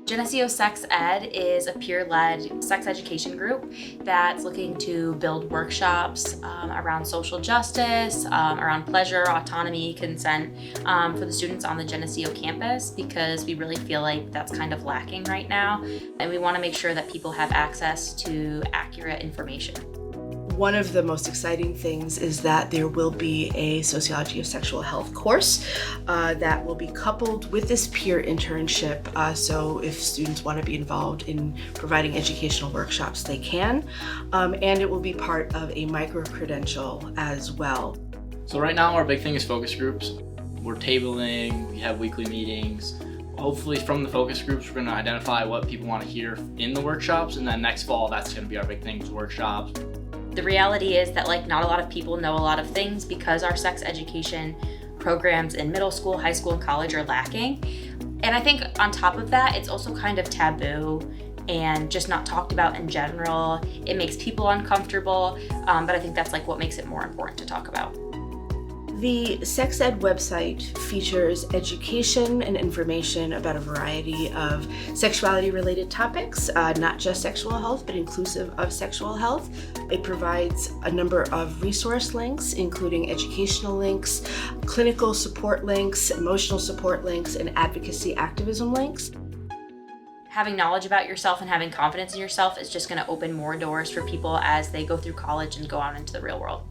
Geneseo Sex Ed is a peer-led sex education group that's looking to build workshops around social justice, around pleasure, autonomy, consent for the students on the Geneseo campus, because we really feel like that's kind of lacking right now, and we want to make sure that people have access to accurate information. One of the most exciting things is that there will be a sociology of sexual health course that will be coupled with this peer internship. So if students want to be involved in providing educational workshops, they can. And it will be part of a micro-credential as well. So right now our big thing is focus groups. We're tabling, we have weekly meetings. Hopefully from the focus groups, we're going to identify what people want to hear in the workshops, and then next fall, that's going to be our big thing, is workshops. The reality is that not a lot of people know a lot of things because our sex education programs in middle school, high school, and college are lacking. And I think on top of that, it's also kind of taboo and just not talked about in general. It makes people uncomfortable, but I think that's what makes it more important to talk about. The Sex Ed website features education and information about a variety of sexuality-related topics, not just sexual health, but inclusive of sexual health. It provides a number of resource links, including educational links, clinical support links, emotional support links, and advocacy activism links. Having knowledge about yourself and having confidence in yourself is just going to open more doors for people as they go through college and go out into the real world.